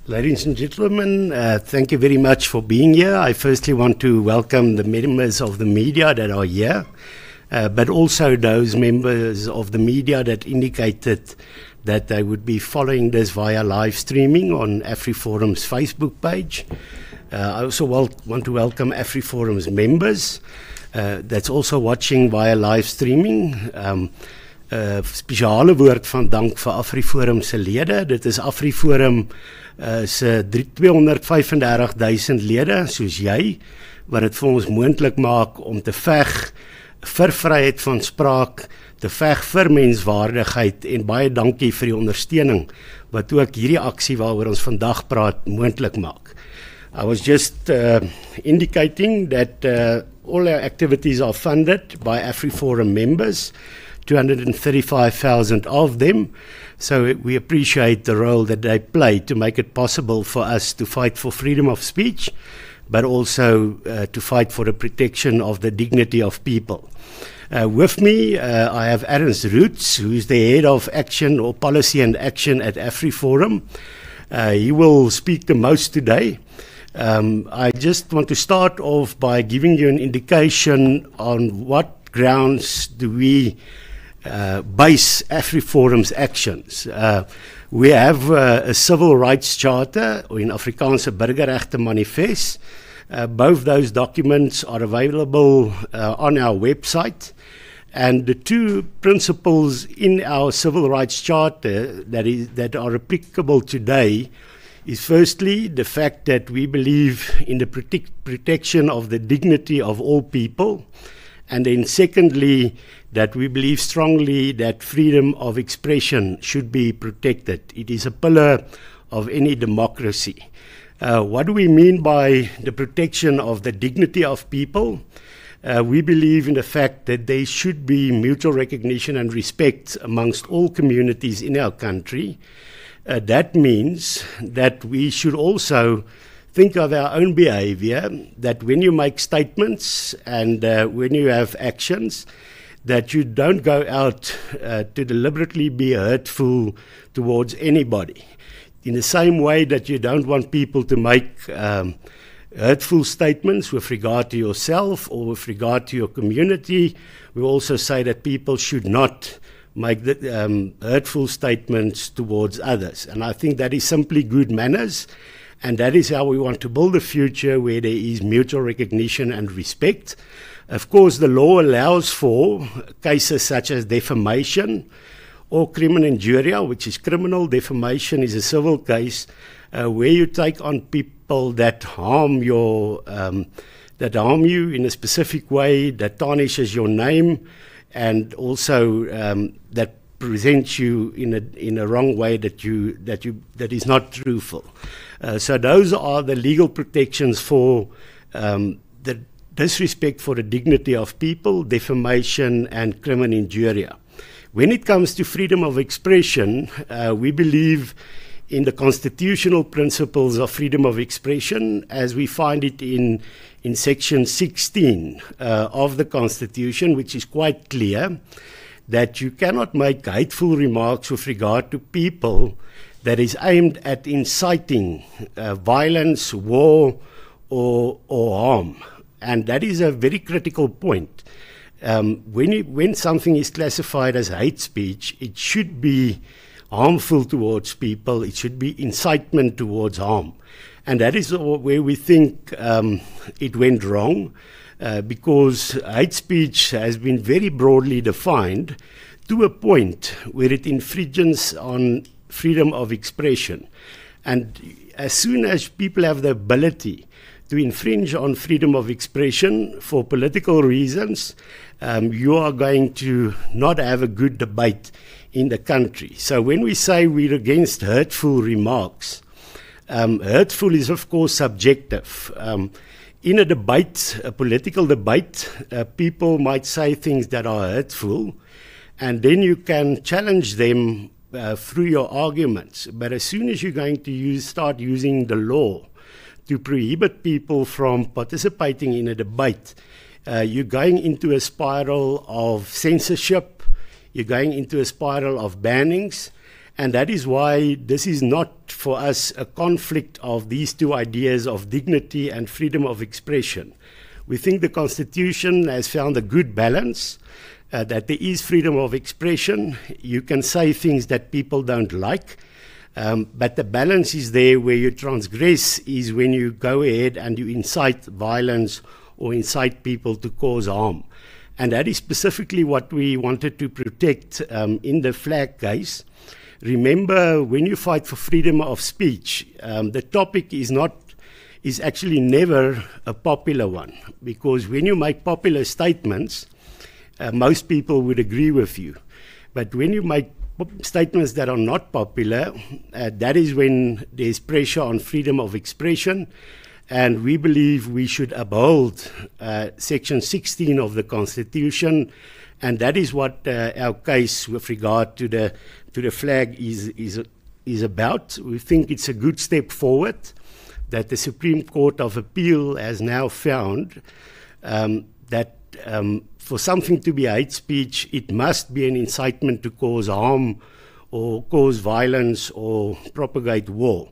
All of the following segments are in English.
Ladies and gentlemen, thank you very much for being here. I firstly want to welcome the members of the media that are here, but also those members of the media that indicated that they would be following this via live streaming on AfriForum's Facebook page. I also want to welcome AfriForum's members that's also watching via live streaming. Spesiale woord van dank vir AfriForum se lede. Dit is AfriForum se 235.000 lede soos jy wat dit vir ons moontlik maak om te veg vir vryheid van spraak, te veg vir menswaardigheid en baie dankie vir die ondersteuning wat ook hierdie aksie waaroor ons vandag praat moontlik maak. I was just indicating that all our activities are funded by AfriForum members, 235,000 of them. So we appreciate the role that they play to make it possible for us to fight for freedom of speech, but also to fight for the protection of the dignity of people. With me, I have Ernst Roots, who is the head of action or policy and action at AfriForum. He will speak the most today. I just want to start off by giving you an indication on what grounds do we base AfriForum's actions. We have a civil rights charter in Afrikaanse burgerregte manifest. Both those documents are available on our website. And the two principles in our civil rights charter that are applicable today is firstly the fact that we believe in the protection of the dignity of all people. And then secondly, that we believe strongly that freedom of expression should be protected. It is a pillar of any democracy. What do we mean by the protection of the dignity of people? We believe in the fact that there should be mutual recognition and respect amongst all communities in our country. That means that we should also think of our own behavior, that when you make statements and when you have actions, that you don't go out to deliberately be hurtful towards anybody. In the same way that you don't want people to make hurtful statements with regard to yourself or with regard to your community, we also say that people should not make hurtful statements towards others. And I think that is simply good manners. And that is how we want to build a future where there is mutual recognition and respect. Of course, the law allows for cases such as defamation or crimen injuria, which is criminal. Defamation is a civil case where you take on people that harm you in a specific way, that tarnishes your name, and also that presents you in a wrong way that is not truthful. So those are the legal protections for the disrespect for the dignity of people, defamation, and crimen injuria. When it comes to freedom of expression, we believe in the constitutional principles of freedom of expression as we find it in section 16 of the Constitution, which is quite clear that you cannot make hateful remarks with regard to people that is aimed at inciting violence, war, or harm. And that is a very critical point. When something is classified as hate speech, it should be harmful towards people. It should be incitement towards harm. And that is where we think it went wrong, because hate speech has been very broadly defined to a point where it infringes on freedom of expression. And as soon as people have the ability to infringe on freedom of expression for political reasons, you are going to not have a good debate in the country. So when we say we're against hurtful remarks, hurtful is of course subjective. In a debate, a political debate, people might say things that are hurtful, and then you can challenge them through your arguments. But as soon as you're going to start using the law to prohibit people from participating in a debate, you're going into a spiral of censorship, you're going into a spiral of bannings, And that is why this is not for us a conflict of these two ideas of dignity and freedom of expression. We think the Constitution has found a good balance, that there is freedom of expression. You can say things that people don't like, but the balance is there. Where you transgress is when you go ahead and you incite violence or incite people to cause harm. And that is specifically what we wanted to protect in the flag case. Remember, when you fight for freedom of speech, the topic is actually never a popular one, because when you make popular statements, most people would agree with you. But when you make statements that are not popular, that is when there's pressure on freedom of expression. And we believe we should uphold Section 16 of the Constitution, and that is what our case with regard to the flag is about. We think it's a good step forward that the Supreme Court of Appeal has now found that for something to be hate speech, it must be an incitement to cause harm or cause violence or propagate war.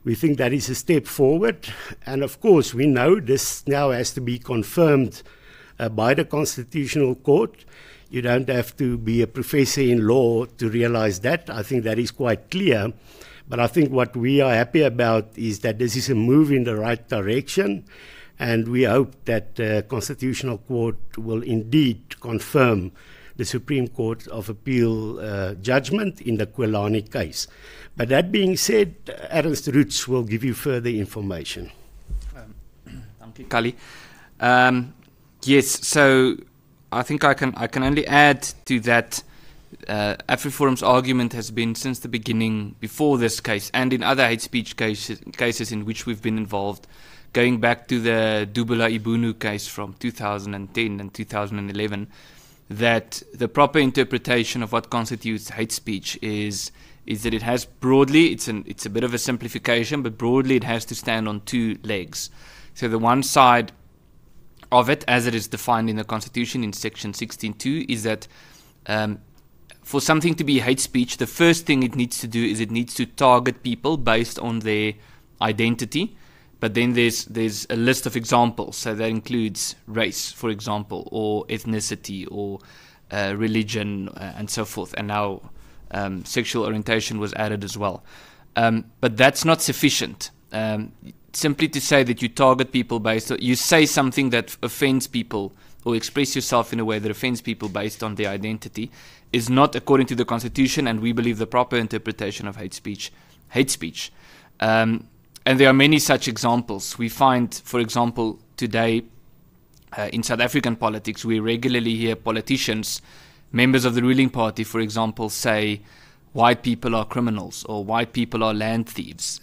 We think that is a step forward, and of course we know this now has to be confirmed by the Constitutional Court. You don't have to be a professor in law to realize that. I think that is quite clear. But I think what we are happy about is that this is a move in the right direction, and we hope that the Constitutional Court will indeed confirm the Supreme Court of Appeal judgment in the Kwelani case. But that being said, Ernst Roots will give you further information. Thank you, Kali. Yes, so I think I can only add to that. AfriForum's argument has been since the beginning, before this case and in other hate speech cases in which we've been involved, going back to the Dubula Ibunu case from 2010 and 2011, that the proper interpretation of what constitutes hate speech is that it has broadly, it's a bit of a simplification, but broadly it has to stand on two legs. So the one side of it, as it is defined in the Constitution in Section 16.2, is that for something to be hate speech, the first thing it needs to do is it needs to target people based on their identity. But then there's a list of examples. So that includes race, for example, or ethnicity, or religion, and so forth. And now sexual orientation was added as well. But that's not sufficient. Simply to say that you target people based on, you say something that offends people, or express yourself in a way that offends people based on their identity, is not according to the Constitution, and we believe the proper interpretation of hate speech. And there are many such examples. We find, for example, today in South African politics, we regularly hear politicians, members of the ruling party, for example, say white people are criminals or white people are land thieves.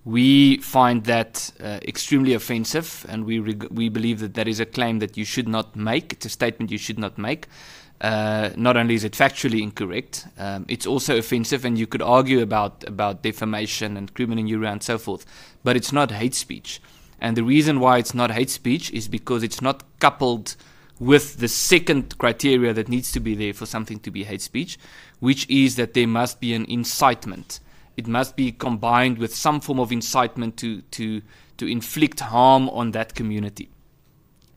We find that extremely offensive, and we believe that that is a claim that you should not make. It's a statement you should not make. Not only is it factually incorrect, it's also offensive, and you could argue about defamation and criminal injury and so forth, but it's not hate speech. And the reason why it's not hate speech is because it's not coupled with the second criteria that needs to be there for something to be hate speech, which is that there must be an incitement. It must be combined with some form of incitement to inflict harm on that community.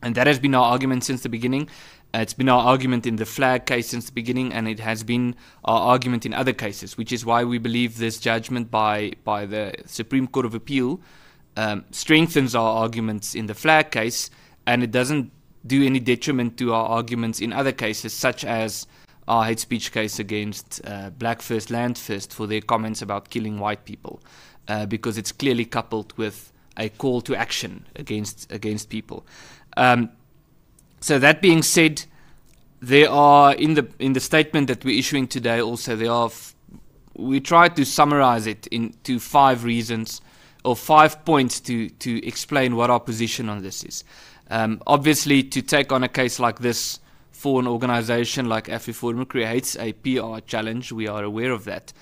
And that has been our argument since the beginning. It's been our argument in the flag case since the beginning, and it has been our argument in other cases, which is why we believe this judgment by the Supreme Court of Appeal strengthens our arguments in the flag case, and it doesn't do any detriment to our arguments in other cases, such as our hate speech case against Black First, Land First for their comments about killing white people, because it's clearly coupled with a call to action against people. So that being said, there are in the statement that we're issuing today also we tried to summarize it into 5 reasons or 5 points to explain what our position on this is. Obviously, to take on a case like this for an organization like AfriForum creates a PR challenge. We are aware of that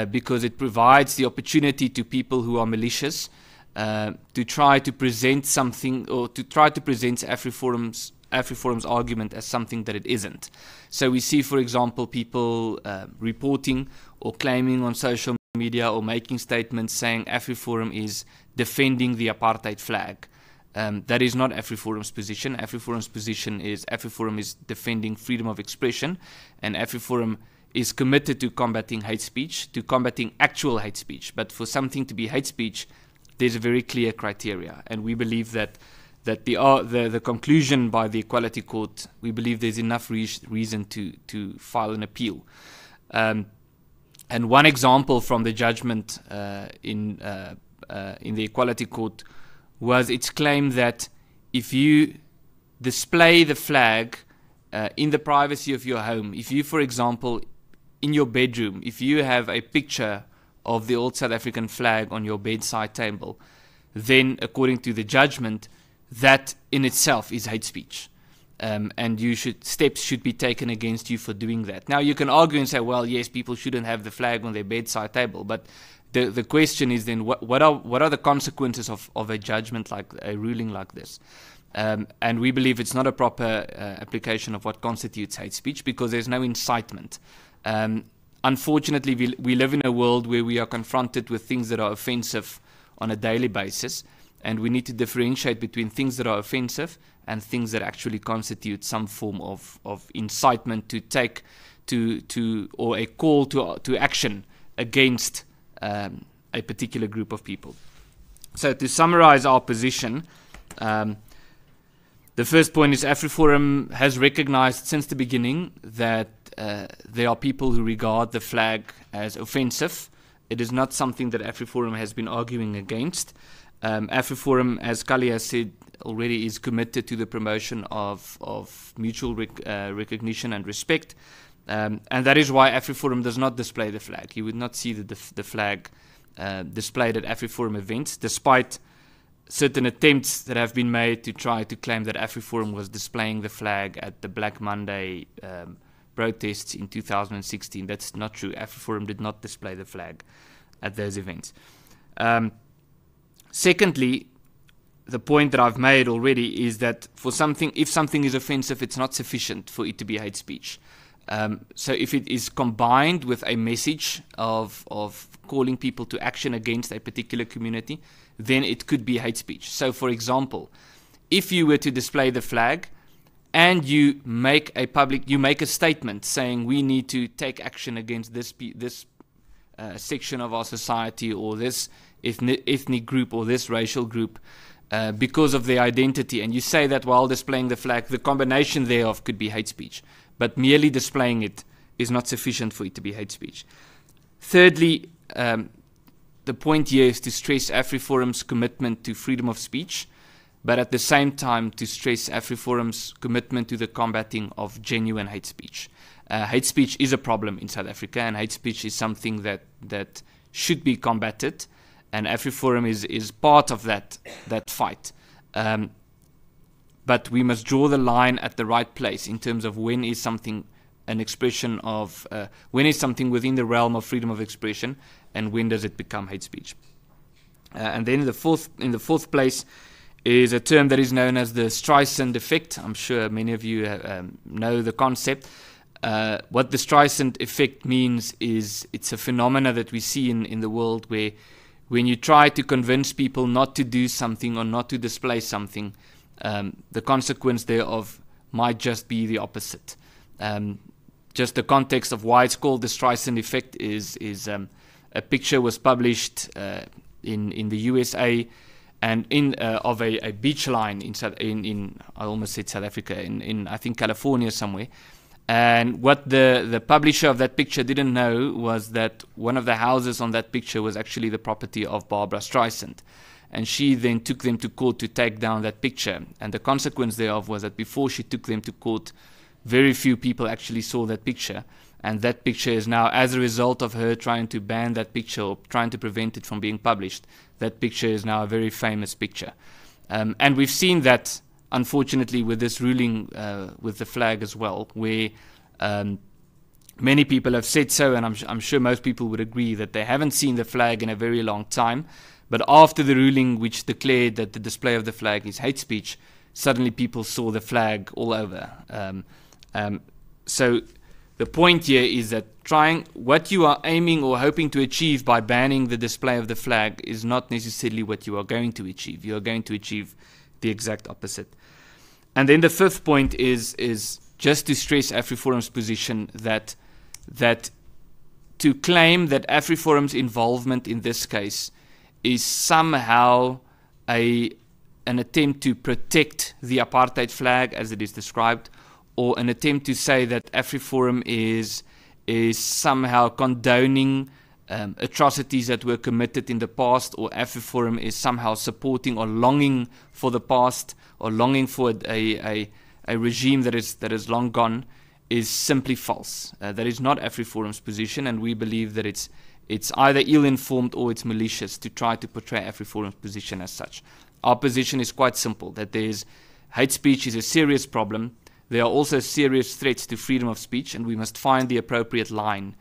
because it provides the opportunity to people who are malicious to try to present something, or to try to present AfriForum's AfriForum's argument as something that it isn't. So we see, for example, people reporting or claiming on social media or making statements saying AfriForum is defending the apartheid flag. That is not AfriForum's position. AfriForum's position is AfriForum is defending freedom of expression, and AfriForum is committed to combating hate speech, to combating actual hate speech. But for something to be hate speech, there's a very clear criteria, and we believe that the conclusion by the Equality Court, we believe there's enough reason to file an appeal. And one example from the judgment in the Equality Court was its claim that if you display the flag in the privacy of your home, if you, for example, in your bedroom, if you have a picture of the old South African flag on your bedside table, then according to the judgment, that in itself is hate speech. And steps should be taken against you for doing that. Now you can argue and say, well, yes, people shouldn't have the flag on their bedside table, but the question is then what are the consequences of a judgment like a ruling like this? And we believe it's not a proper application of what constitutes hate speech, because there's no incitement. Unfortunately, we live in a world where we are confronted with things that are offensive on a daily basis, and we need to differentiate between things that are offensive and things that actually constitute some form of incitement to take to or a call to action against a particular group of people. So to summarize our position, the first point is AfriForum has recognized since the beginning that there are people who regard the flag as offensive. It is not something that AfriForum has been arguing against. AfriForum, as Kali has said already, is committed to the promotion of mutual recognition and respect. And that is why AfriForum does not display the flag. You would not see the flag displayed at AfriForum events, despite certain attempts that have been made to try to claim that AfriForum was displaying the flag at the Black Monday protests in 2016. That's not true. AfriForum did not display the flag at those events. Secondly, the point that I've made already is that if something is offensive, it's not sufficient for it to be hate speech. So if it is combined with a message of calling people to action against a particular community, then it could be hate speech. So for example, if you were to display the flag and you make a statement saying we need to take action against this section of our society or this ethnic group or this racial group because of their identity, and you say that while displaying the flag, the combination thereof could be hate speech. But merely displaying it is not sufficient for it to be hate speech. Thirdly, the point here is to stress AfriForum's commitment to freedom of speech, but at the same time to stress AfriForum's commitment to the combating of genuine hate speech. Hate speech is a problem in South Africa, and hate speech is something that should be combated, and AfriForum is part of that fight. But we must draw the line at the right place in terms of when is something an expression of, when is something within the realm of freedom of expression, and when does it become hate speech. And then in the fourth place is a term that is known as the Streisand Effect. I'm sure many of you know the concept. What the Streisand Effect means is it's a phenomena that we see in the world where when you try to convince people not to do something or not to display something, the consequence thereof might just be the opposite. Just the context of why it's called the Streisand Effect is a picture was published in the USA and of a beach line in I almost said South Africa, in I think California somewhere. And what the publisher of that picture didn't know was that one of the houses on that picture was actually the property of Barbara Streisand. And she then took them to court to take down that picture. And the consequence thereof was that before she took them to court, very few people actually saw that picture. And that picture is now, as a result of her trying to ban that picture or trying to prevent it from being published, that picture is now a very famous picture. And we've seen that, unfortunately, with this ruling with the flag as well, where many people have said so, and I'm sure most people would agree that they haven't seen the flag in a very long time. But after the ruling which declared that the display of the flag is hate speech, suddenly people saw the flag all over. So the point here is that what you are aiming or hoping to achieve by banning the display of the flag is not necessarily what you are going to achieve. You are going to achieve the exact opposite. And then the fifth point is just to stress AfriForum's position that to claim that AfriForum's involvement in this case is somehow an attempt to protect the apartheid flag as it is described, or an attempt to say that AfriForum is somehow condoning atrocities that were committed in the past, or AfriForum is somehow supporting or longing for the past, or longing for a regime that is long gone, is simply false. That is not AfriForum's position, and we believe that it's either ill-informed or it's malicious to try to portray AfriForum's position as such. Our position is quite simple, that hate speech is a serious problem. There are also serious threats to freedom of speech, and we must find the appropriate line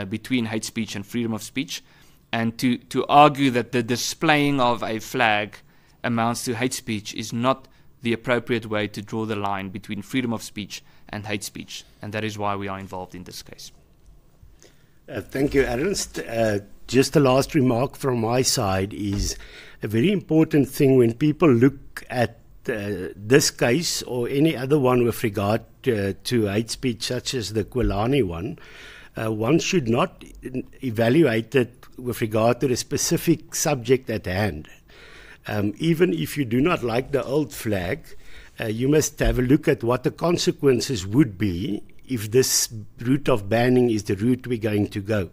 between hate speech and freedom of speech. And to argue that the displaying of a flag amounts to hate speech is not the appropriate way to draw the line between freedom of speech and hate speech. And that is why we are involved in this case. Thank you, Ernst. Just a last remark from my side is a very important thing when people look at this case or any other one with regard to hate speech, such as the Kwelani one. One should not evaluate it with regard to the specific subject at hand. Even if you do not like the old flag, you must have a look at what the consequences would be if this route of banning is the route we're going to go.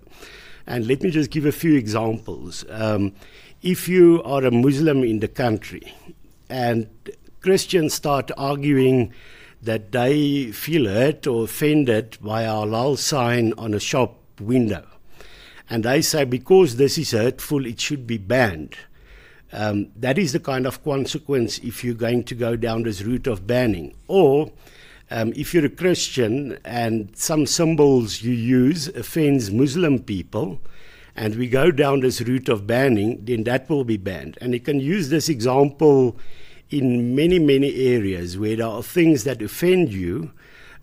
And let me just give a few examples. If you are a Muslim in the country and Christians start arguing that they feel hurt or offended by our halal sign on a shop window, and they say because this is hurtful, it should be banned. That is the kind of consequence if you're going to go down this route of banning. Or if you're a Christian and some symbols you use offends Muslim people, and we go down this route of banning, then that will be banned. And you can use this example in many, many areas where there are things that offend you,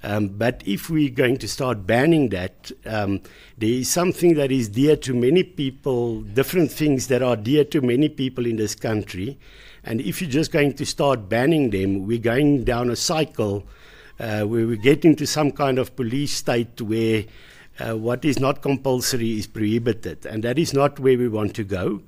but if we're going to start banning that, there is something that is dear to many people, different things that are dear to many people in this country, and if you're just going to start banning them, we're going down a cycle where we get into some kind of police state where what is not compulsory is prohibited, and that is not where we want to go.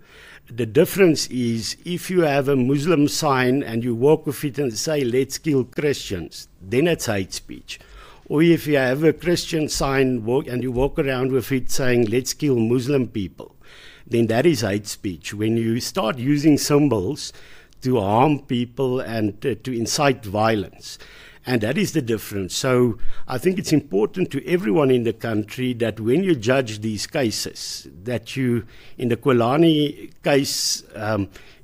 The difference is if you have a Muslim sign and you walk with it and say, let's kill Christians, then it's hate speech. Or if you have a Christian sign and you walk around with it saying, let's kill Muslim people, then that is hate speech. When you start using symbols to harm people and to incite violence. And that is the difference. So I think it's important to everyone in the country that when you judge these cases, that you, in the Kwelani case,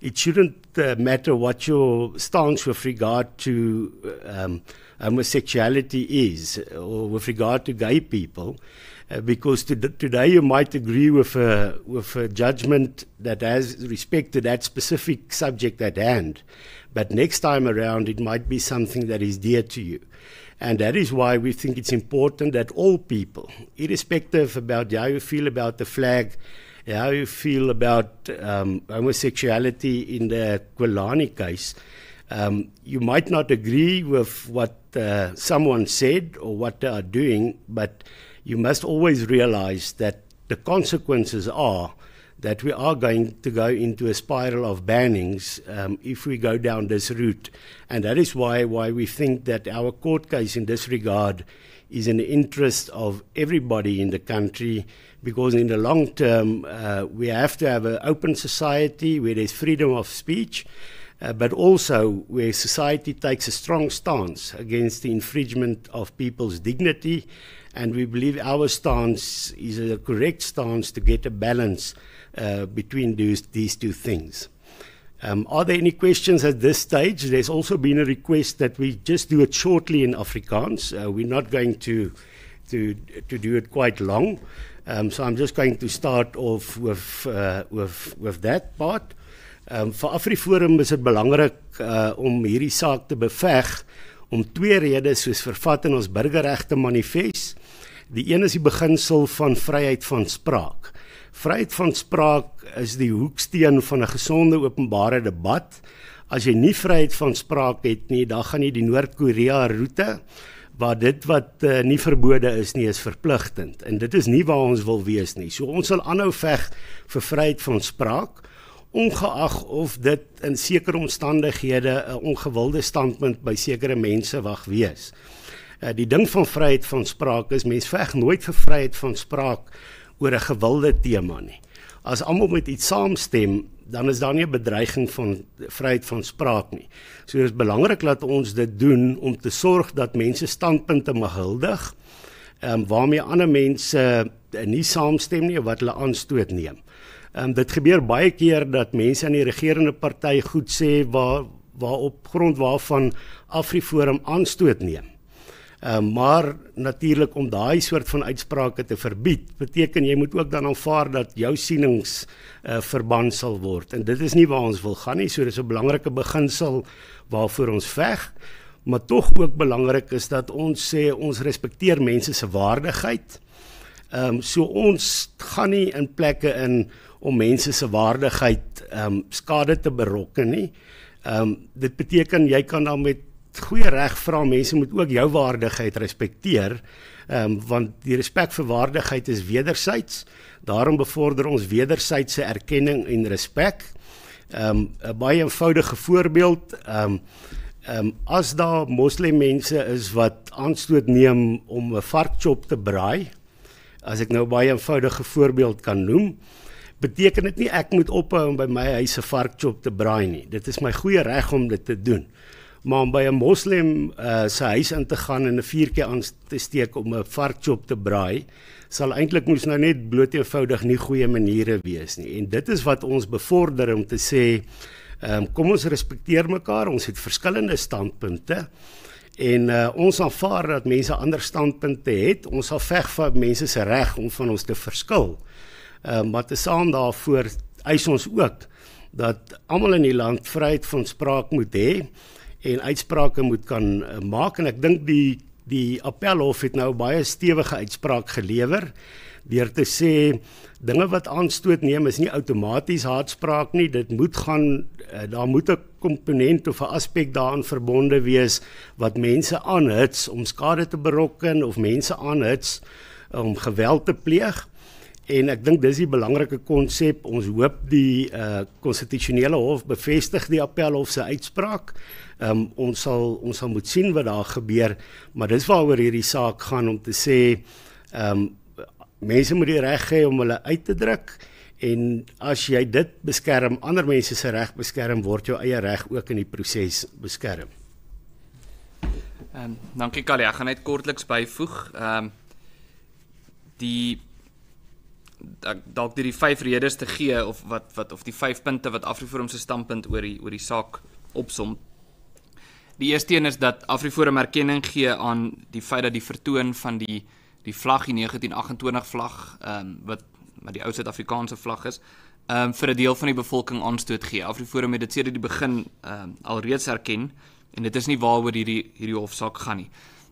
it shouldn't matter what your stance with regard to homosexuality is, or with regard to gay people, because today you might agree with a judgment that has respect to that specific subject at hand. But next time around, it might be something that is dear to you. And that is why we think it's important that all people, irrespective about how you feel about the flag, how you feel about homosexuality in the Kwelani case, you might not agree with what someone said or what they are doing, but you must always realize that the consequences are that we are going to go into a spiral of bannings if we go down this route. And that is why we think that our court case in this regard is in the interest of everybody in the country, because in the long term we have to have an open society where there's freedom of speech, but also where society takes a strong stance against the infringement of people's dignity. And we believe our stance is a correct stance to get a balance between these two things. Are there any questions at this stage? There's also been a request that we just do it shortly in Afrikaans. We're not going to do it quite long. So I'm just going to start off with that part. Vir AfriForum is dit belangrik om hierdie saak te beveg om 2 redes soos vervat in ons burgerregte manifest. Die een is die beginsel van vryheid van spraak. Vryheid van spraak is die hoeksteen van 'n gesonde openbare debat. As jy nie vryheid van spraak het nie, dan gaan jy die Noord-Korea roete, waar dit wat nie verbode is nie, is verpligtend. En dit is nie waar ons wil wees nie. So ons sal aanhou veg vir vryheid van spraak, ongeag of dit in sekere omstandighede 'n ongewilde standpunt by sekere mense mag wees. Die ding van vryheid van spraak is, mens veg nooit vir vryheid van spraak oor 'n gewilde tema nie. As almal met iets saamstem, dan is daar nie 'n bedreiging van vryheid van spraak nie. So dit is belangrik dat ons dit doen om te sorg dat mense standpunte mag huldig, waarmee ander mense nie saamstem nie, wat hulle aanstoot neem. Dit gebeur baie keer dat mense aan die regerende party goed sê op grond waarvan AfriForum aanstoot neem. Maar natuurlik om daai soort van uitsprake te verbied, beteken jy moet ook dan aanvaar dat jou sienings verban sal word. En dit is nie waar ons wil gaan nie, so dis 'n belangrike beginsel waarvoor ons veg, maar tog ook belangrik is dat ons sê ons respekteer mense se waardigheid. So ons gaan nie in plekke in om mense se waardigheid skade te berokken nie. Dit beteken jy kan dan met goeie reg vra, mense moet ook jou waardigheid respekteer, want die respek vir waardigheid is wedersyds. Daarom bevorder ons wedersydse erkenning en respek. 'n Baie eenvoudige voorbeeld, as daar moslimmense is wat aanstoot neem om 'n varkchop te braai, as ek nou 'n baie eenvoudige voorbeeld kan noem, beteken dit nie ek moet ophou om by my huis 'n varkchop te braai nie. Dit is my goeie reg om dit te doen. Maar om by 'n moslim sy huis in te gaan en 'n vuurtjie aan te steek om 'n varkchop te braai, sal eintlik moes nou net bloot eenvoudig nie goeie maniere wees nie. En dit is wat ons bevorder om te sê, kom ons respekteer mekaar, ons het verskillende standpunte, en ons aanvaar dat mense ander standpunte het, ons sal veg vir mense se reg om van ons te verskil. Maar tesaam daarvoor eis ons ook dat almal in die land vryheid van spraak moet hê en uitsprake moet kan maak, en ek dink die appelhof het nou baie stewige uitspraak gelewer, deur te sê, dinge wat aanstoot neem is nie outomaties haatspraak nie, dit moet gaan, daar moet 'n komponent of 'n aspek daaraan verbonde wees, wat mense aanhits om skade te berokken, of mense aanhits om geweld te pleeg. En ek dink dis die belangrike konsep. Ons hoop die konstitusionele hof bevestig die appelhof se uitspraak. Ons sal moet sien wat daar gebeur, maar dis waaroor hierdie saak gaan, om te sê mense moet die reg hê om hulle uit te druk, en as jy dit beskerm, ander mense se reg beskerm, word jou eie reg ook in die proses beskerm. Dankie Kali, ek gaan net kortliks byvoeg. Dalk die 5 redes te gee, of die 5 punte wat AfriForum se standpunt oor die saak opsom. Die eerste een is dat AfriForum erkenning gee aan die feit dat die vertoon van die vlag, die 1928 vlag, wat die ou Suid-Afrikaanse vlag is, vir 'n deel van die bevolking aanstoot gee. AfriForum het dit sedert die begin alreeds erken, en dit is nie waaroor hierdie hofsaak gaan nie.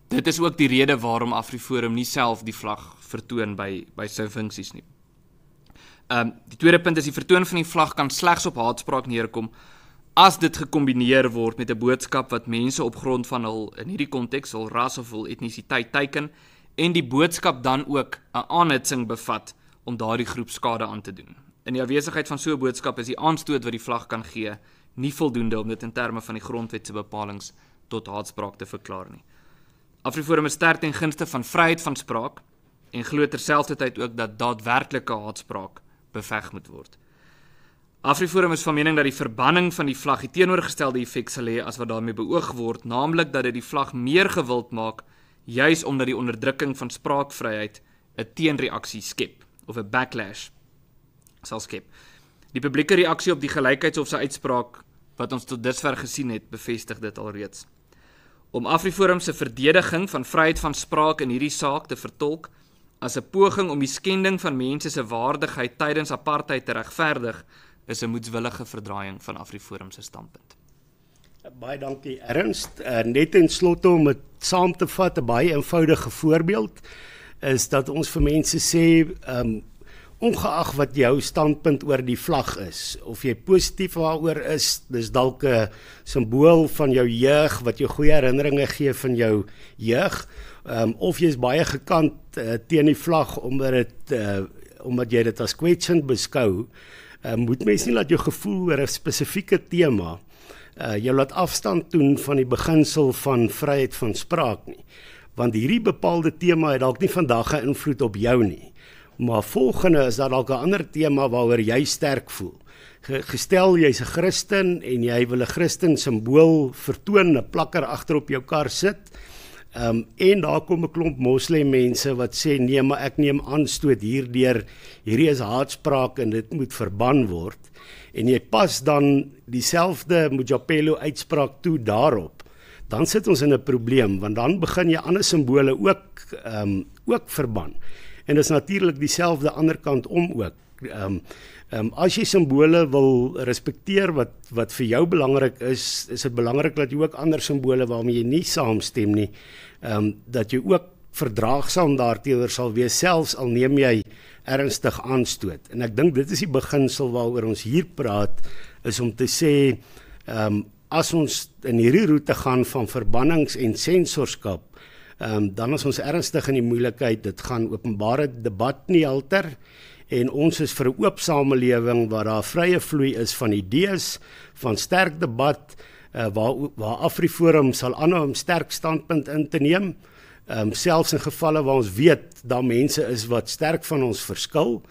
Dit is ook die rede waarom AfriForum nie self die vlag vertoon by sy funksies nie. Die tweede punt is die vertoon van die vlag kan slegs op haatspraak neerkom as dit gekombineer word met 'n boodskap wat mense op grond van hul, in hierdie konteks, hul ras of hul etnisiteit teiken, en die boodskap dan ook 'n aanhitsing bevat om daardie groep skade aan te doen. In die afwesigheid van so 'n boodskap is die aanstoot wat die vlag kan gee nie voldoende om dit in terme van die grondwet se bepalinge tot haatspraak te verklaar nie. AfriForum is sterk ten gunste van vryheid van spraak en glo terselfdertyd ook dat daadwerklike haatspraak beveg moet word. AfriForum is van mening dat die verbanning van die vlag die teenoorgestelde effek sal hê as wat daarmee beoog word, naamlik dat dit die vlag meer gewild maak, juis omdat die onderdrukking van spraakvryheid 'n teenreaksie skep, of 'n backlash sal skep. Die publieke reaksie op die gelykheidshof se uitspraak, wat ons tot dusver gesien het, bevestig dit alreeds. Om AfriForum se verdediging van vryheid van spraak in hierdie saak te vertolk as 'n poging om die skending van mense se waardigheid tydens apartheid te regverdig, is 'n moedswillige verdraaiing van AfriForum se standpunt. Baie dankie Ernst. Net in slotte om dit saam te vat, 'n baie eenvoudige voorbeeld is dat ons vir mense sê, ongeag wat jou standpunt oor die vlag is, of jy positief daaroor is, dis dalk 'n simbool van jou jeug wat jou goeie herinneringe gee van jou jeug, of jy is baie gekant teen die vlag omdat jy dit as kwetsend beskou, moet mens nie laat jou gevoel oor 'n spesifieke tema jy laat afstand doen van die beginsel van vryheid van spraak nie. Want hierdie bepaalde tema het dalk nie vandag 'n invloed op jou nie. Maar volgende is daar dalk 'n ander tema waaroor jy sterk voel. Gestel jy's 'n Christen en jy wil 'n Christen simbool vertoon, 'n plakker agter op jou kar sit. En daar kom 'n klomp moslim mense wat sê nee, maar ek neem aanstoot hierdeur, hierdie is haatspraak en dit moet verban word. En jy pas dan dieselfde Mojapelo uitspraak toe daarop, dan sit ons in 'n probleem, want dan begin jy ander simbole ook verban. En dit is natuurlik dieselfde ander kant om ook. As jy simbole wil respekteer wat vir jou belangrik is dit belangrik dat jy ook ander simbole waarmee jy nie saamstem nie, dat jy ook verdraagsaam daarteenoor sal wees, selfs al neem jy ernstig aanstoot. En ek dink dit is die beginsel waaroor ons hier praat, is om te sê, as ons in hierdie roete gaan van verbannings en sensorskap, dan is ons ernstig in die moeilikheid, dit gaan openbare debat nie alter, en ons is vir 'n oop samelewing waar daar vrye vloei is van idees, van sterk debat, waar AfriForum sal aanhou om sterk standpunt in te neem, selfs in gevalle waar ons weet dat mense is wat sterk van ons verskil,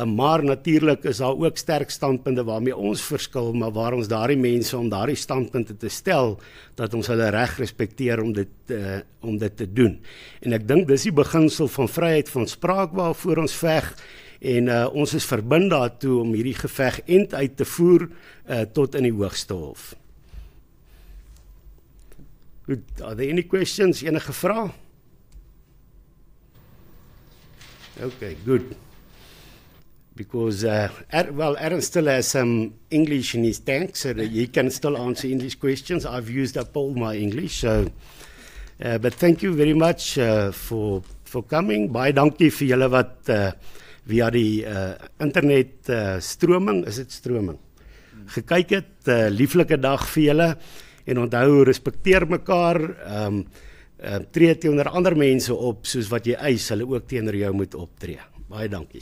maar natuurlik is daar ook sterk standpunte waarmee ons verskil, maar waar ons daardie mense om daardie standpunte te stel, dat ons hulle reg respekteer om dit te doen. En ek dink dis die beginsel van vryheid van spraak waarvoor ons veg, en ons is verbind daartoe om hierdie geveg uit te voer tot in die hoogste hof. Good. Are there any questions? Enige vrae? Okay, good. Because, Aaron still has some English in his tank, so that he can still answer English questions. I've used up all my English, so, but thank you very much for coming. Baie dankie vir julle wat via die internet stroming, is dit stroming, gekyk het, lieflike dag vir julle, en onthou, respekteer mekaar, tree teenoor ander mense op, soos wat jy eis, hulle ook teenoor jou moet optree. Baie dankie.